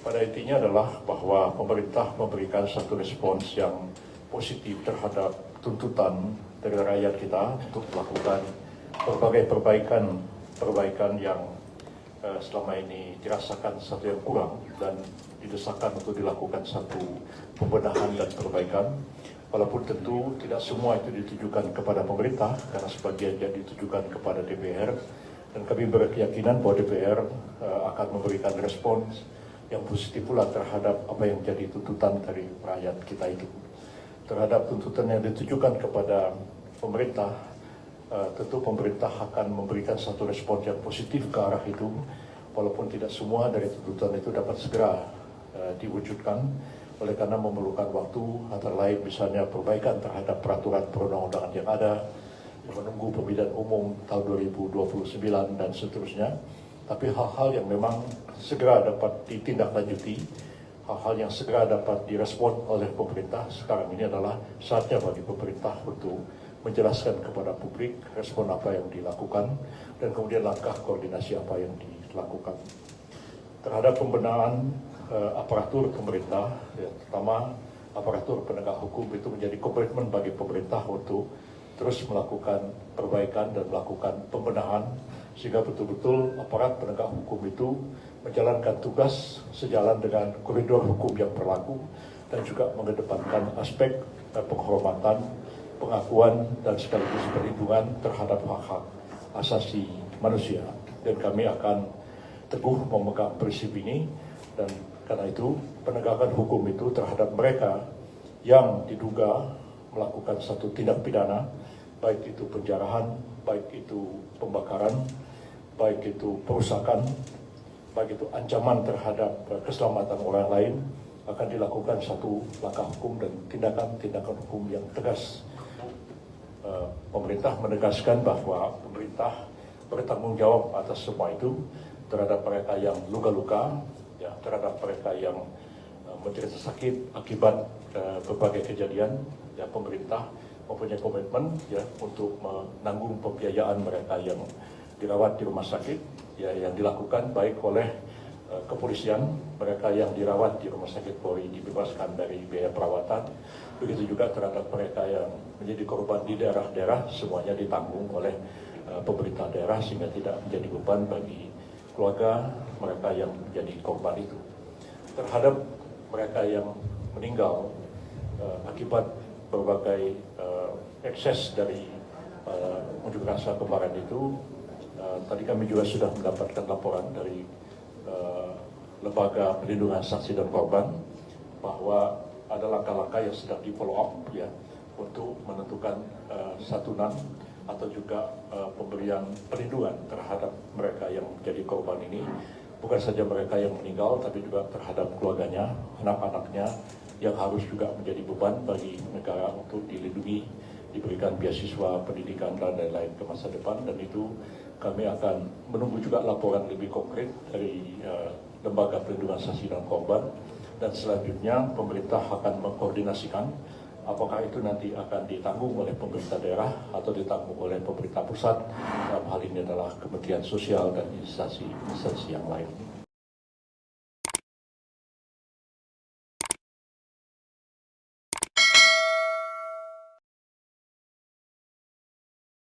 pada intinya adalah bahwa pemerintah memberikan satu respons yang positif terhadap tuntutan dari rakyat kita untuk melakukan berbagai perbaikan yang selama ini dirasakan satu yang kurang dan didesakan untuk dilakukan satu pembenahan dan perbaikan. Walaupun tentu tidak semua itu ditujukan kepada pemerintah karena sebagian ditujukan kepada DPR, dan kami berkeyakinan bahwa DPR akan memberikan respons yang positif pula terhadap apa yang menjadi tuntutan dari rakyat kita itu. Terhadap tuntutan yang ditujukan kepada pemerintah, tentu pemerintah akan memberikan satu respon yang positif ke arah itu, walaupun tidak semua dari tuntutan itu dapat segera diwujudkan, oleh karena memerlukan waktu, antara lain misalnya perbaikan terhadap peraturan perundang-undangan yang ada, menunggu pemilihan umum tahun 2029 dan seterusnya. Tapi hal-hal yang memang segera dapat ditindaklanjuti, hal-hal yang segera dapat direspon oleh pemerintah sekarang ini adalah saatnya bagi pemerintah untuk menjelaskan kepada publik respon apa yang dilakukan dan kemudian langkah koordinasi apa yang dilakukan. Terhadap pembenahan aparatur pemerintah, ya, terutama aparatur penegak hukum, itu menjadi komitmen bagi pemerintah untuk terus melakukan perbaikan dan melakukan pembenahan sehingga betul-betul aparat penegak hukum itu menjalankan tugas sejalan dengan koridor hukum yang berlaku dan juga mengedepankan aspek penghormatan, pengakuan dan sekaligus perlindungan terhadap hak-hak asasi manusia. Dan kami akan teguh memegang prinsip ini, dan karena itu penegakan hukum itu terhadap mereka yang diduga melakukan satu tindak pidana, baik itu penjarahan, baik itu pembakaran, baik itu perusakan, baik itu ancaman terhadap keselamatan orang lain, akan dilakukan satu langkah hukum dan tindakan hukum yang tegas. Pemerintah menegaskan bahwa pemerintah bertanggung jawab atas semua itu terhadap mereka yang luka-luka, ya, terhadap mereka yang menderita sakit akibat berbagai kejadian. Ya, pemerintah mempunyai komitmen, ya, untuk menanggung pembiayaan mereka yang dirawat di rumah sakit, ya, yang dilakukan baik oleh kepolisian, mereka yang dirawat di rumah sakit Polri dibebaskan dari biaya perawatan, begitu juga terhadap mereka yang menjadi korban di daerah-daerah, semuanya ditanggung oleh pemerintah daerah sehingga tidak menjadi beban bagi keluarga mereka yang menjadi korban itu. Terhadap mereka yang meninggal akibat berbagai ekses dari unjuk rasa kemarin itu, tadi kami juga sudah mendapatkan laporan dari Lembaga Perlindungan Saksi dan Korban bahwa ada langkah-langkah yang sedang di follow up, ya, untuk menentukan santunan atau juga pemberian perlindungan terhadap mereka yang menjadi korban ini. Bukan saja mereka yang meninggal, tapi juga terhadap keluarganya, anak-anaknya yang harus juga menjadi beban bagi negara untuk dilindungi, diberikan beasiswa pendidikan dan lain-lain ke masa depan. Dan itu kami akan menunggu juga laporan lebih konkret dari Lembaga Perlindungan Saksi dan Korban, dan selanjutnya pemerintah akan mengkoordinasikan apakah itu nanti akan ditanggung oleh pemerintah daerah atau ditanggung oleh pemerintah pusat. Dalam hal ini adalah Kementerian Sosial dan instansi yang lain.